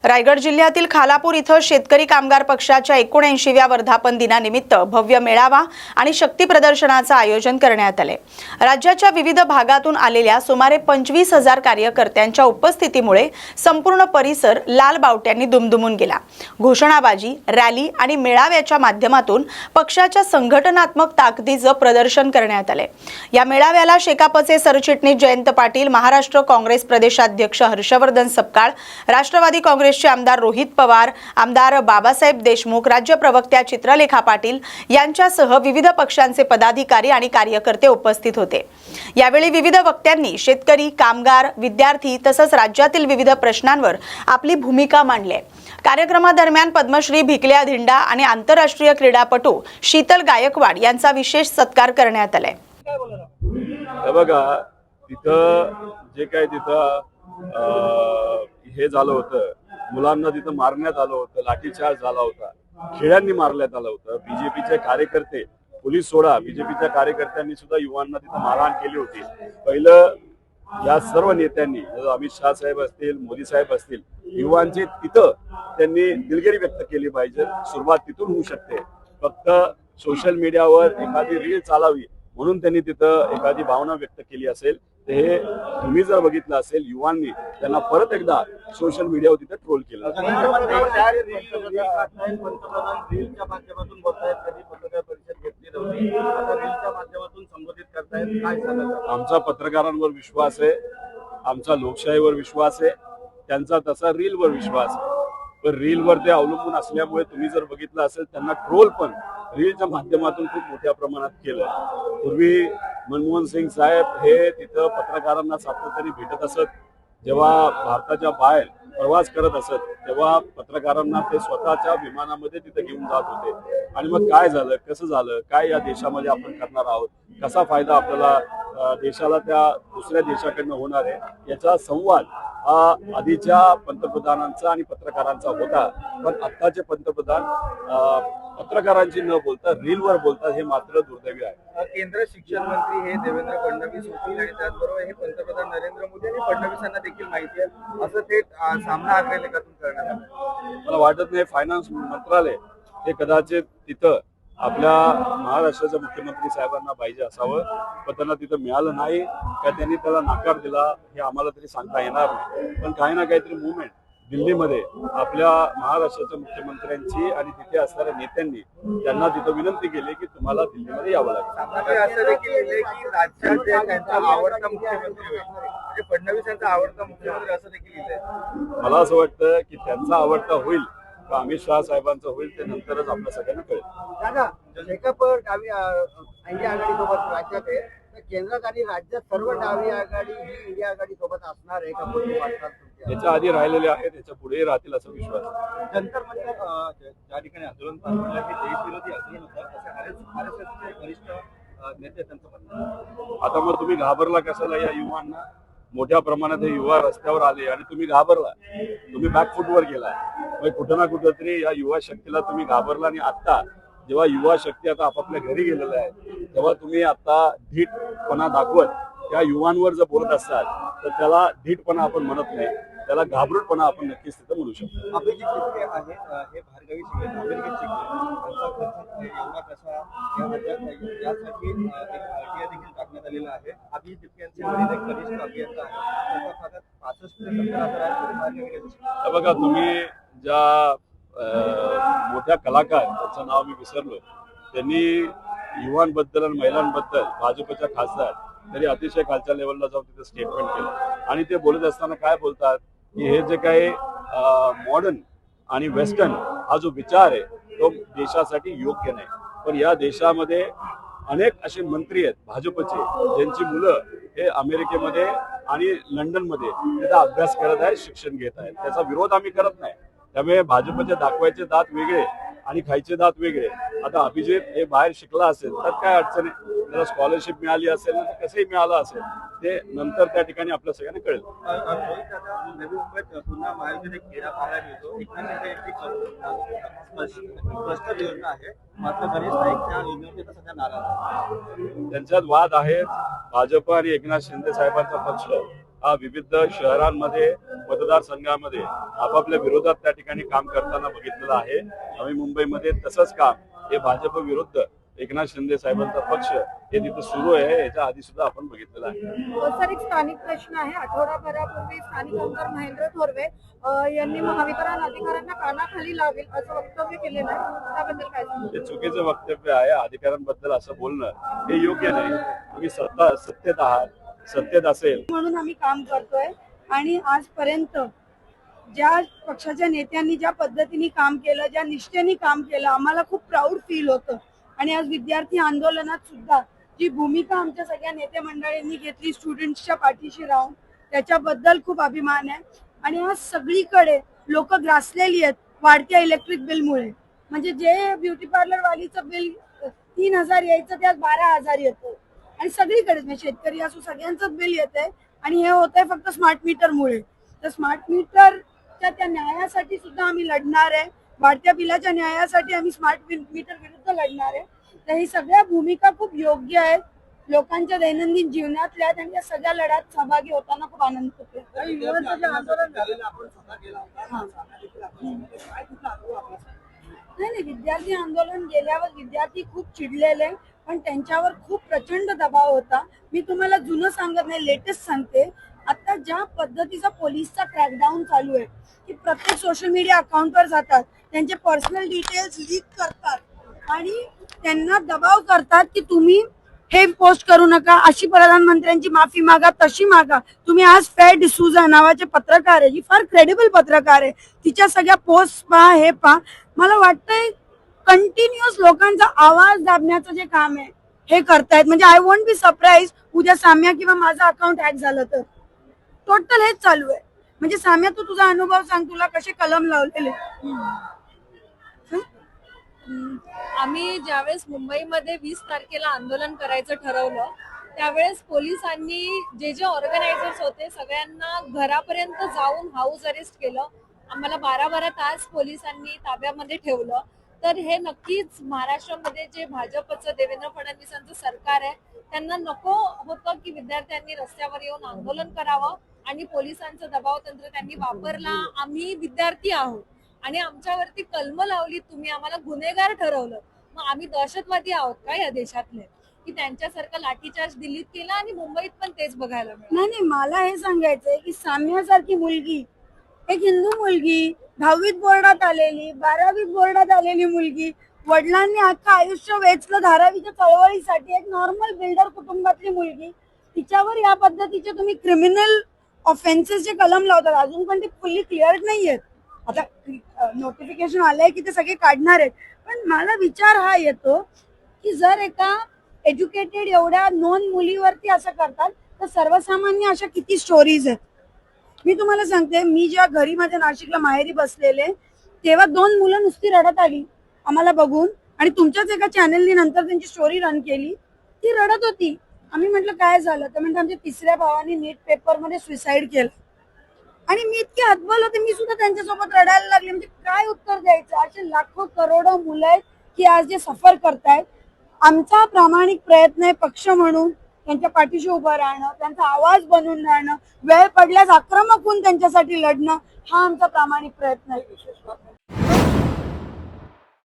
रायगड जिल्ह्यातील खालापूर इथं शेतकरी कामगार पक्षाच्या 79व्या वर्धापन दिनानिमित्त भव्य मेळावा आणि शक्ती प्रदर्शनाचं आयोजन करण्यात आले। राज्याच्या विविध भागातून आलेल्या सुमारे 25,000 कार्यकर्त्यांच्या उपस्थितीमुळे संपूर्ण परिसर लाल बावट्यांनी दुमदुमून गेला। घोषणाबाजी, रॅली आणि मेळाव्याच्या माध्यमातून पक्षाच्या संघटनात्मक ताकदीचं प्रदर्शन करण्यात आले। या मेळाव्याला शेकापचे सरचिटणीस जयंत पाटील, महाराष्ट्र काँग्रेस प्रदेशाध्यक्ष हर्षवर्धन सपकाळ, राष्ट्रवादी काँग्रेसचे आमदार रोहित पवार, आमदार बाबासाहेब देशमुख, राज्य प्रवक्त्या चित्रलेखा पाटील यांच्यासह विविध पक्षांचे पदाधिकारी आणि कार्यकर्ते उपस्थित होते। यावेळी विविध वक्त्यांनी शेतकरी, कामगार, विद्यार्थी तसंच राज्यातील विविध प्रश्नांवर आपली भूमिका मांडली। कार्यक्रमादरम्यान पद्मश्री भिकल्या धिंडा आणि आंतरराष्ट्रीय क्रीडापटू शीतल गायकवाड यांचा विशेष सत्कार करण्यात आलाय। बघा, तिथं जे काही तिथं हे झालं होतं, मुलांना तिथं मारण्यात आलं होतं, लाठीचार्ज झाला होता, खेळ्यांनी मारण्यात आलं होतं। बीजेपीचे कार्यकर्ते, पोलीस सोडा, बीजेपीच्या कार्यकर्त्यांनी सुद्धा युवांना तिथं मारहाण केली होती। पहिलं या सर्व नेत्यांनी, अमित शाह साहेब असतील, मोदी साहेब असतील, युवांची तिथं त्यांनी दिलगिरी व्यक्त केली पाहिजे। सुरुवात तिथून होऊ शकते। फक्त सोशल मीडियावर एखादी रील चालावी म्हणून त्यांनी तिथं एखादी भावना व्यक्त केली असेल, ते हे तुम्ही जर बघितलं असेल, युवांनी त्यांना परत एकदा सोशल मीडियावर तिथे ट्रोल केलं। आमचा पत्रकारांवर विश्वास आहे, आमचा लोकशाहीवर विश्वास आहे, त्यांचा तसा रीलवर विश्वास आहे। पण रीलवर ते अवलंबून असल्यामुळे तुम्ही जर बघितलं असेल, त्यांना ट्रोल पण रीलच्या माध्यमातून खूप मोठ्या प्रमाणात केलं। पूर्वी मनमोहन सिंग साहेब हे तिथं पत्रकारांना सातत्याने भेटत असत, जेव्हा भारताच्या बाहेर प्रवास करत असत तेव्हा पत्रकारांना ते स्वतःच्या विमानामध्ये तिथे घेऊन जात होते। आणि मग काय झालं, कसं झालं, काय या देशामध्ये आपण करणार आहोत, कसा फायदा आपल्याला देशाला त्या दुसऱ्या देशाकडनं होणार आहे, याचा संवाद हा आधीच्या पंतप्रधानांचा आणि पत्रकारांचा होता। पण आत्ताचे पंतप्रधान पत्रकारांची न बोलता रीलवर बोलतात, हे मात्र दुर्दैवी आहे। केंद्र शिक्षण मंत्री हे देवेंद्र फडणवीस होतील आणि त्याचबरोबर हे पंतप्रधान नरेंद्र मोदी आणि फडणवीसांना देखील माहिती आहे, असं थेट सामना आग्रलेखातून करण्यात आलं। मला वाटत नाही फायनान्स मंत्रालय हे कदाचित तिथं आपल्या महाराष्ट्राच्या मुख्यमंत्री साहेबांना पाहिजे असावं, पण त्यांना तिथं मिळालं नाही का त्यांनी त्याला नकार दिला हे आम्हाला तरी सांगता येणार नाही। पण काही ना काहीतरी मुवमेंट दिल्लीमध्ये आपल्या महाराष्ट्राच्या मुख्यमंत्र्यांची आणि तिथे असणाऱ्या नेत्यांनी त्यांना तिथं विनंती केली की तुम्हाला दिल्लीमध्ये यावं लागेल। असं देखील लिहिलंय की राज्यात त्यांचा आवडता मुख्यमंत्री होईल, म्हणजे फडणवीस यांचा आवडता मुख्यमंत्री असं देखील लिहिलंय। मला असं वाटतं की त्यांचा आवडता होईल का अमित शाह साहेबांचं होईल ते नंतरच आपल्या सगळ्यांना कळेल। दादा, शेकाप डावी इंडिया आघाडी सोबत राज्यात आहे, तर केंद्रात आणि राज्यात सर्व डावी आघाडी ही इंडिया आघाडी सोबत असणार आहे का? याच्या आधी राहिलेले आहेत, याच्या पुढेही राहतील असा विश्वास आहे। जंतर मंतर ज्या ठिकाणी आंदोलन पार पडलं हे देशविरोधी आंदोलन होतं, असं RSSचे वरिष्ठ नेते त्यांचं म्हणणं। आता मग तुम्ही घाबरला कशाला या युवांना? मोठ्या प्रमाणात हे युवा रस्त्यावर आले आणि तुम्ही घाबरला, तुम्ही बॅकफुटवर गेला। मग कुठं ना कुठंतरी या युवा शक्तीला तुम्ही घाबरला। आणि आता जेव्हा युवा शक्ती आता आपापल्या घरी गेलेलं आहे, तेव्हा तुम्ही आता धीटपणा दाखवत त्या युवांवर जर बोलत असाल तर त्याला धीटपणा आपण म्हणत नाही, त्याला घाबरूटपणा आपण नक्कीच तिथं म्हणू शकतो। अभिजित टिपके आहे, हे भारगावी शिकले, अमेरिकेत शिकले, एवढा कसा यासाठी एक आरटीआय देखील टाकण्यात आलेला आहे। अभिजित टिपके यांचे वडील एक वरिष्ठ अभियंता आहे, त्यांच्या खात्यात 65 ते 70,000 बघा, तुम्ही ज्या मोठ्या कलाकार, त्यांचं नाव मी विसरलो, त्यांनी युवांबद्दल आणि महिलांबद्दल भाजपच्या खासदार तरी अतिशय खालच्या लेवलला जाऊन तिथे स्टेटमेंट केलं। आणि ते बोलत असताना काय बोलतात की हे जे काही मॉडर्न आणि वेस्टर्न हा जो विचार आहे तो देशासाठी योग्य नाही। पण या देशामध्ये अनेक असे मंत्री आहेत भाजपचे, ज्यांची मुलं हे अमेरिकेमध्ये आणि लंडनमध्ये तिथे अभ्यास करत आहेत, शिक्षण घेत आहेत। त्याचा विरोध आम्ही करत नाही। त्यामुळे भाजपचे दाखवायचे दात वेगळे आणि खायचे दात वेगळे। आता अभिजित हे बाहेर शिकला असेल तर काय अडचण आहे, त्याला स्कॉलरशिप मिळाली असेल तर कसंही मिळालं असेल, ते नंतर त्या ठिकाणी आपल्या सगळ्यांना कळेल। नवी मुंबईत पुन्हा महायुतीने एक क्रीडा पाहायला मिळतो, स्पष्ट योजना आहे, मात्र गणेश नाईक त्या योजनेचा सध्या नाराज आहे। त्यांच्यात वाद आहेत। भाजप आणि एकनाथ शिंदे साहेबांचा पक्ष विविध शहरांमध्ये मतदारसंघामध्ये आपापल्या विरोधात त्या ठिकाणी काम करताना बघितलेलं आहे. नवी मुंबईमध्ये तसंच काम हे भाजप विरुद्ध एकनाथ शिंदे साहेबांचा पक्ष हे तिथं सुरू आहे. याच्या आधी सुद्धा आपण बघितलेलं आहे. सर, एक स्थानिक प्रश्न आहे. आठवडाभरापूर्वी स्थानिक आमदार महेंद्र थोरवे यांनी महावितरण अधिकाऱ्यांना कानाखाली लावेल असं वक्तव्य केलेलं आहे. त्याबद्दल काय सांगू? हे चुकीचं वक्तव्य आहे. अधिकाऱ्यांबद्दल असं बोलणं हे योग्य नाही. तुम्ही सत्तेत आहात, सत्तेत असेल म्हणून आम्ही काम करतोय आणि आजपर्यंत ज्या पक्षाच्या नेत्यांनी ज्या पद्धतीने काम केलं, ज्या निष्ठेने काम केलं, आम्हाला खूप प्राऊड फील होतं. आणि आज विद्यार्थी आंदोलनात सुद्धा जी भूमिका आमच्या सगळ्या नेते मंडळींनी घेतली स्टुडंट्सच्या पाठीशी राहून, त्याच्याबद्दल खूप अभिमान आहे. आणि आज सगळीकडे लोक ग्रासलेली आहेत वाढत्या इलेक्ट्रिक बिलमुळे. म्हणजे जे ब्युटी पार्लर वालीचं बिल 3,000 यायचं ते आज 12,000 येतं. आणि सगळीकडे म्हणजे शेतकरी असो सगळ्यांचंच बिल येतंय. आणि हे होतंय फक्त स्मार्ट मीटरमुळे. तर स्मार्ट मीटरच्या त्या न्यायासाठी सुद्धा आम्ही लढणार आहे. वाढत्या बिलाच्या न्यायासाठी आम्ही स्मार्ट मीटर विरुद्ध लढणार आहे. तर ही सगळ्या भूमिका खूप योग्य आहेत, लोकांच्या दैनंदिन जीवनातल्या आहेत आणि या सगळ्या लढ्यात सहभागी होताना खूप आनंद होतो. नाही, विद्यार्थी आंदोलन गेल्यावर विद्यार्थी खूप चिडलेले, पण त्यांच्यावर खूप प्रचंड दबाव होता. मी तुम्हाला जुनं सांगत नाही, लेटेस्ट सांगते. आता ज्या पद्धतीचा पोलिसचा क्रॅकडाऊन चालू आहे की प्रत्येक सोशल मीडिया अकाउंटवर जातात, त्यांचे पर्सनल डिटेल्स लीक करतात आणि त्यांना दबाव करतात की तुम्ही हे पोस्ट करू नका, अशी प्रधानमंत्र्यांची माफी मागा, तशी मागा. तुम्ही आज फेर डिसूजा नावाचे पत्रकार आहे, जी फार क्रेडिबल पत्रकार आहे, तिच्या सगळ्या पोस्ट पहा, हे पहा. मला वाटतंय कंटिन्युअस लोकांचा आवाज दाबण्याचं जे काम आहे हे करतायत. म्हणजे आय वोंट बी सरप्राईज उद्या साम्या किंवा माझं अकाउंट हॅक झालं तर. टोटल हेच चालू आहे. म्हणजे साम्या, तू तुझा अनुभव सांग, तुला कसे कलम लावलेले? आम्ही ज्यावेळेस मुंबईमध्ये 20 तारखेला आंदोलन करायचं ठरवलं, त्यावेळेस पोलिसांनी जे ऑर्गनायझर्स होते सगळ्यांना घरापर्यंत जाऊन हाऊस अरेस्ट केलं. आम्हाला 12-12 तास पोलिसांनी ताब्यामध्ये ठेवलं. तर हे नक्कीच महाराष्ट्रामध्ये जे भाजपचं देवेंद्र फडणवीसांचं सरकार आहे त्यांना नको होतं की विद्यार्थ्यांनी रस्त्यावर येऊन आंदोलन करावं आणि पोलिसांचं दबाव तंत्र त्यांनी वापरला. आम्ही विद्यार्थी आहोत आणि आमच्यावरती कलम लावली, तुम्ही आम्हाला गुन्हेगार ठरवलं. मग आम्ही दहशतवादी आहोत का या देशातले, की त्यांच्यासारखं लाठीचार्ज दिल्लीत केला आणि मुंबईत पण तेच बघायला मिळालं? नाही, मला हे सांगायचंय की साम्यासारखी मुलगी, एक हिंदू मुलगी, 10वीत बोर्डात आलेली, 12वीत बोर्डात आलेली मुलगी, वडिलांनी अख्खं आयुष्य वेचलं धारावीच्या चळवळीसाठी, एक नॉर्मल बिल्डर कुटुंबातली मुलगी, तिच्यावर या पद्धतीचे तुम्ही क्रिमिनल ऑफेन्सेसचे कलम लावतात. अजून पण ते फुल्ली क्लिअर नाहीयेत. आता नोटिफिकेशन आलंय की ते सगळे काढणार आहेत. पण मला विचार हा येतो की जर एका एज्युकेटेड एवढ्या नॉन मुलीवरती असं करतात तर सर्वसामान्य अशा किती स्टोरीज आहेत. मी तुम्हाला सांगते, मी जेव्हा घरी माझ्या नाशिकला माहेरी बसलेले तेव्हा 2 मुलं नुसती रडत आली आम्हाला बघून. आणि तुमच्याच एका चॅनलनी नंतर त्यांची स्टोरी रन केली, ती रडत होती. आम्ही म्हटलं काय झालं, तर म्हणजे आमच्या 3ऱ्या भावाने नीट पेपरमध्ये सुसाईड केलं. आणि मी इतकी हतबल होते, मी सुद्धा त्यांच्यासोबत रडायला लागले. म्हणजे काय उत्तर द्यायचं? असे लाखो करोडो मुलं आहेत की आज जे सफर करतायत. आमचा प्रामाणिक प्रयत्न आहे पक्ष म्हणून त्यांच्या पाठीशी उभं राहणं, त्यांचा आवाज बनून राहणं, वेळ पडल्यास आक्रमक होऊन त्यांच्यासाठी लढणं, हा आमचा प्रामाणिक प्रयत्न आहे.